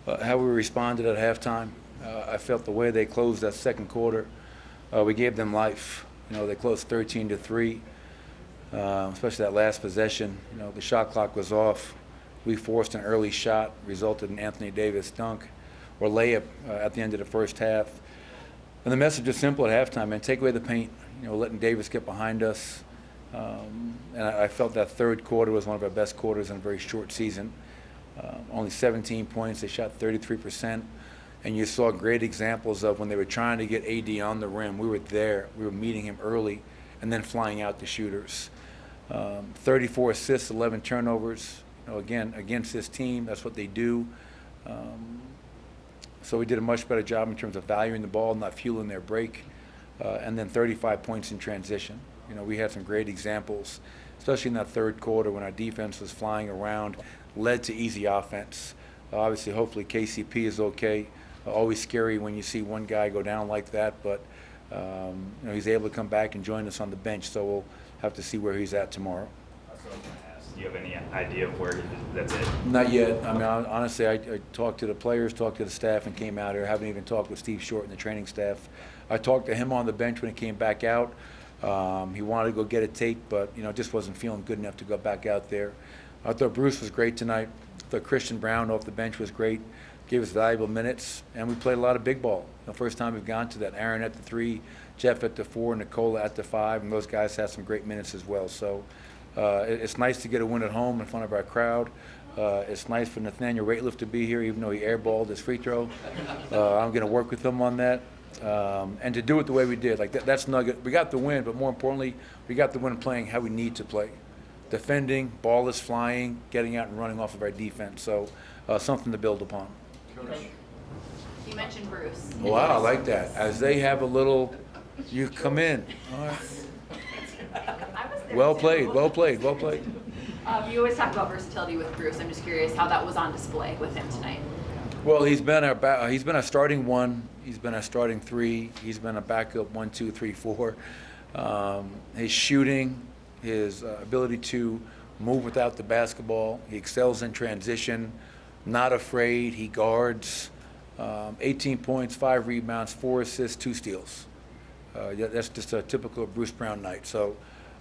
how we responded at halftime. I felt the way they closed that second quarter, we gave them life. They closed 13-3, especially that last possession. The shot clock was off. We forced an early shot, resulted in Anthony Davis dunk or layup at the end of the first half. And the message is simple at halftime, man, take away the paint. Letting Davis get behind us. And I felt that third quarter was one of our best quarters in a very short season. Only 17 points. They shot 33%. And you saw great examples of when they were trying to get AD on the rim. We were there. We were meeting him early and then flying out the shooters. 34 assists, 11 turnovers. Again, against this team, that's what they do. So we did a much better job in terms of valuing the ball, not fueling their break. And then 35 points in transition. We had some great examples, especially in that third quarter when our defense was flying around, led to easy offense. Obviously, hopefully KCP is okay. Always scary when you see one guy go down like that, but he's able to come back and join us on the bench, so we'll have to see where he's at tomorrow. That's what I was going to ask. Do you have any idea of where that's it? Not yet. I mean, honestly, I talked to the players, talked to the staff, and came out here. I haven't even talked with Steve Short and the training staff. I talked to him on the bench when he came back out. He wanted to go get a tape, but just wasn't feeling good enough to go back out there. I thought Bruce was great tonight. I thought Christian Brown off the bench was great. Gave us valuable minutes, and we played a lot of big ball. The first time we've gone to that. Aaron at the 3, Jeff at the 4, Nicola at the 5, and those guys had some great minutes as well. So it's nice to get a win at home in front of our crowd. It's nice for Nathaniel Rateliff to be here, even though he airballed his free throw. I'm going to work with him on that. And to do it the way we did, that's nugget. We got the win, but more importantly, we got the win playing how we need to play. Defending, ball is flying, getting out and running off of our defense. So something to build upon. Coach, you mentioned Bruce. Wow, I like that. As they have a little, you come in. All right. I was there Well too. played, well played, well played. You always talk about versatility with Bruce. I'm just curious how that was on display with him tonight. Well, he's been our starting 1. He's been our starting 3. He's been a backup 1, 2, 3, 4. His shooting, his ability to move without the basketball. He excels in transition. Not afraid. He guards. 18 points, 5 rebounds, 4 assists, 2 steals. That's just a typical Bruce Brown night. So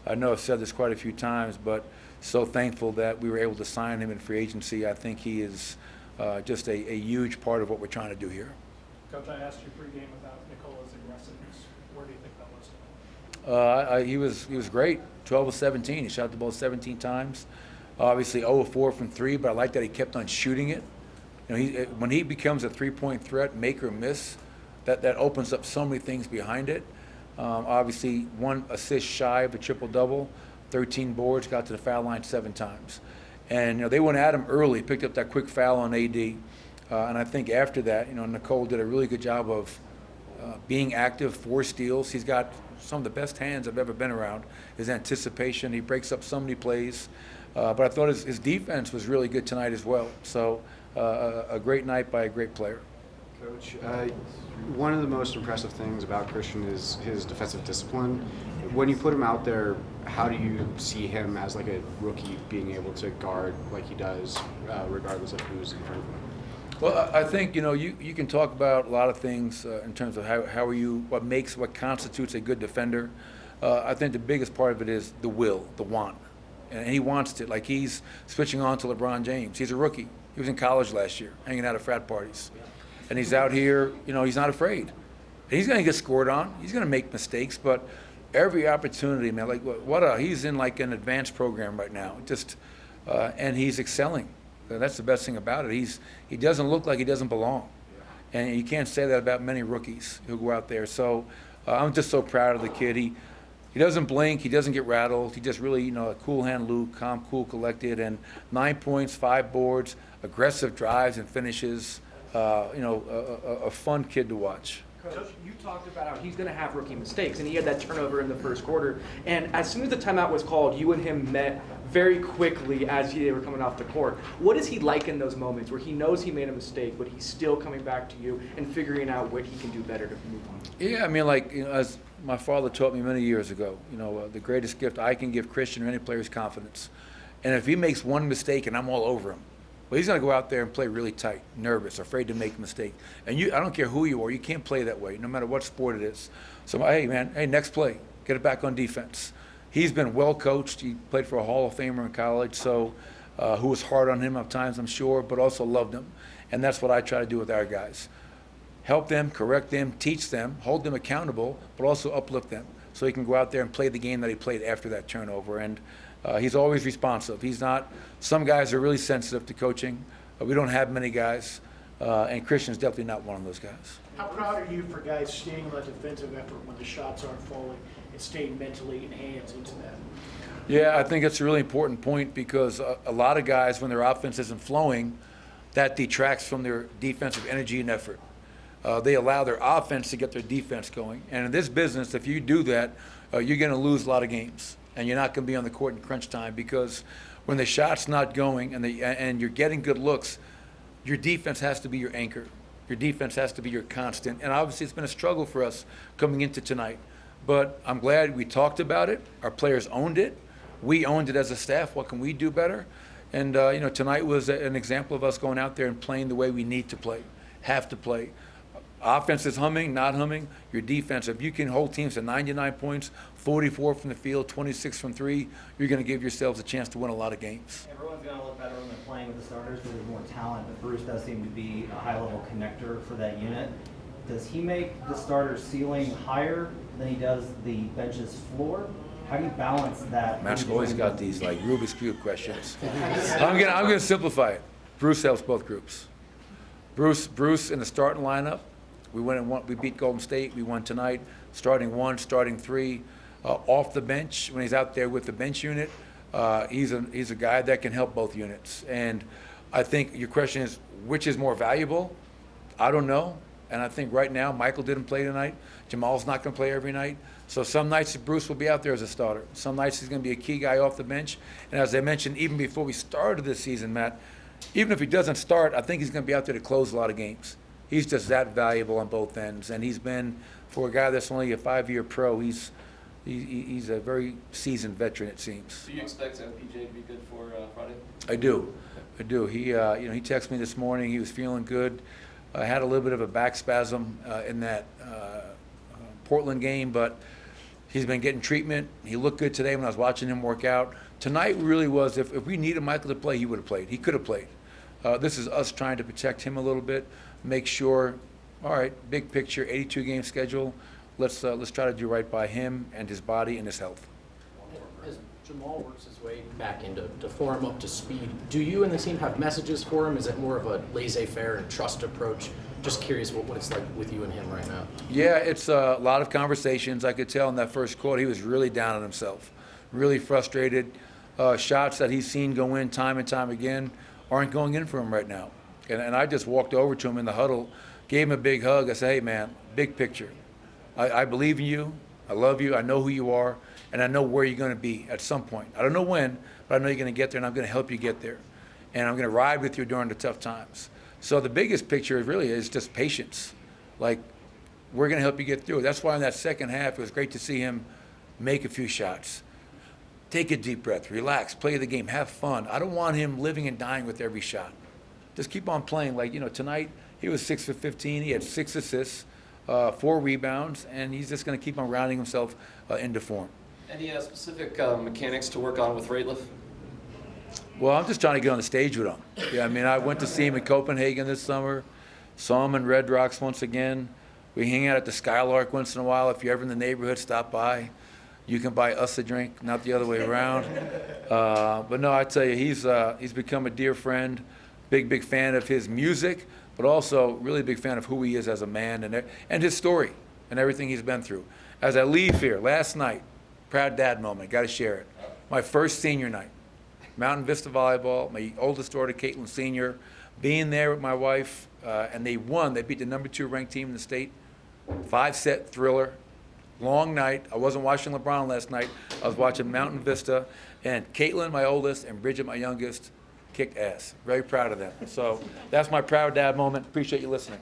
I know I've said this quite a few times, but so thankful that we were able to sign him in free agency. I think he is just a huge part of what we're trying to do here. Coach, I asked you pregame about Nicola's aggressiveness. Where do you think that was? He was great. 12 of 17. He shot the ball 17 times. Obviously 0 of 4 from 3, but I like that he kept on shooting it. When he becomes a three-point threat, make or miss, that opens up so many things behind it. Obviously 1 assist shy of a triple-double, 13 boards, got to the foul line 7 times. And they went at him early, picked up that quick foul on AD. And I think after that, Nicole did a really good job of being active, 4 steals. He's got some of the best hands I've ever been around. His anticipation, he breaks up so many plays. But I thought his defense was really good tonight as well. So a great night by a great player. Coach, one of the most impressive things about Christian is his defensive discipline. When you put him out there, how do you see him as like a rookie being able to guard like he does, regardless of who's in front of him? Well, I think you can talk about a lot of things in terms of how are you, what constitutes a good defender. I think the biggest part of it is the will, the want, and he wants to. Like he's switching on to LeBron James. He's a rookie. He was in college last year, hanging out at frat parties, and he's out here. He's not afraid. And he's going to get scored on. He's going to make mistakes, but every opportunity, man. He's in like an advanced program right now. And he's excelling. That's the best thing about it. He doesn't look like he doesn't belong. And you can't say that about many rookies who go out there. So I'm just so proud of the kid. He doesn't blink. He doesn't get rattled. He just really, a cool hand Luke, calm, cool, collected. And 9 points, 5 boards, aggressive drives and finishes. A fun kid to watch. Coach, you talked about how he's going to have rookie mistakes, and he had that turnover in the first quarter. And as soon as the timeout was called, you and him met very quickly as they were coming off the court. What is he like in those moments where he knows he made a mistake, but he's still coming back to you and figuring out what he can do better to move on? Yeah, as my father taught me many years ago, the greatest gift I can give Christian or any player is confidence. And if he makes one mistake and I'm all over him, Well, he's going to go out there and play really tight, nervous, afraid to make a mistake. And I don't care who you are, you can't play that way, no matter what sport it is. So, hey, man, next play, get it back on defense. He's been well coached. He played for a Hall of Famer in college, so who was hard on him at times, I'm sure, but also loved him. And that's what I try to do with our guys. Help them, correct them, teach them, hold them accountable, but also uplift them so he can go out there and play the game that he played after that turnover. And he's always responsive. He's not – some guys are really sensitive to coaching. We don't have many guys, and Christian's definitely not one of those guys. How proud are you for guys staying on that defensive effort when the shots aren't falling and staying mentally and hands into that? Yeah, I think it's a really important point because a lot of guys, when their offense isn't flowing, that detracts from their defensive energy and effort. They allow their offense to get their defense going. And in this business, if you do that, you're going to lose a lot of games. And you're not going to be on the court in crunch time because when the shot's not going and you're getting good looks, your defense has to be your anchor. Your defense has to be your constant. And obviously it's been a struggle for us coming into tonight. But I'm glad we talked about it. Our players owned it. We owned it as a staff. What can we do better? And, tonight was an example of us going out there and playing the way we need to play, have to play. Offense is humming, not humming. Your defense, if you can hold teams to 99 points, 44 from the field, 26 from three, you're going to give yourselves a chance to win a lot of games. Everyone's going to look better when they're playing with the starters because there's more talent, but Bruce does seem to be a high-level connector for that unit. Does he make the starter's ceiling higher than he does the bench's floor? How do you balance that? Matt's always got these like Rubik's Cube questions. I'm gonna simplify it. Bruce helps both groups. Bruce in the starting lineup. We went and won. We beat Golden State. We won tonight. Starting 1, starting 3. Off the bench when he's out there with the bench unit, he's a guy that can help both units. And I think your question is which is more valuable? I don't know. And I think right now Michael didn't play tonight. Jamal's not going to play every night. So some nights Bruce will be out there as a starter. Some nights he's going to be a key guy off the bench. And as I mentioned, even before we started this season, Matt, even if he doesn't start, I think he's going to be out there to close a lot of games. He's just that valuable on both ends. And he's been, for a guy that's only a 5-year pro, he's a very seasoned veteran, it seems. Do you expect MPJ to be good for Friday? I do. He he texted me this morning. He was feeling good. Had a little bit of a back spasm in that Portland game, but he's been getting treatment. He looked good today when I was watching him work out. Tonight really was, if we needed Michael to play, he would have played. He could have played. This is us trying to protect him a little bit, make sure, all right, big picture, 82-game schedule. Let's try to do right by him and his body and his health. As Jamal works his way back into form, up to speed, do you and the team have messages for him? Is it more of a laissez-faire and trust approach? Just curious what it's like with you and him right now. Yeah, it's a lot of conversations. I could tell in that first quarter he was really down on himself, really frustrated. Shots that he's seen go in time and time again aren't going in for him right now. And I just walked over to him in the huddle, gave him a big hug. I said, hey, man, big picture. I believe in you. I love you. I know who you are. And I know where you're going to be at some point. I don't know when, but I know you're going to get there, and I'm going to help you get there. And I'm going to ride with you during the tough times. So the biggest picture really is just patience. Like, we're going to help you get through it. That's why in that second half, it was great to see him make a few shots. Take a deep breath, relax, play the game, have fun. I don't want him living and dying with every shot. Just keep on playing. Like, tonight he was 6 for 15. He had 6 assists, 4 rebounds, and he's just going to keep on rounding himself into form. Any specific mechanics to work on with Ratliff? Well, I'm just trying to get on the stage with him. Yeah, I went to see him in Copenhagen this summer, saw him in Red Rocks once again. We hang out at the Skylark once in a while. If you're ever in the neighborhood, stop by. You can buy us a drink, not the other way around. But no, I tell you, he's become a dear friend, big fan of his music, but also really big fan of who he is as a man and his story and everything he's been through. As I leave here, last night, proud dad moment, got to share it. My first senior night, Mountain Vista Volleyball, my oldest daughter, Caitlin Sr., being there with my wife, and they won. They beat the number 2 ranked team in the state, 5-set thriller. Long night. I wasn't watching LeBron last night. I was watching Mountain Vista, and Caitlin, my oldest, and Bridget, my youngest, kicked ass. Very proud of them. So that's my proud dad moment. Appreciate you listening.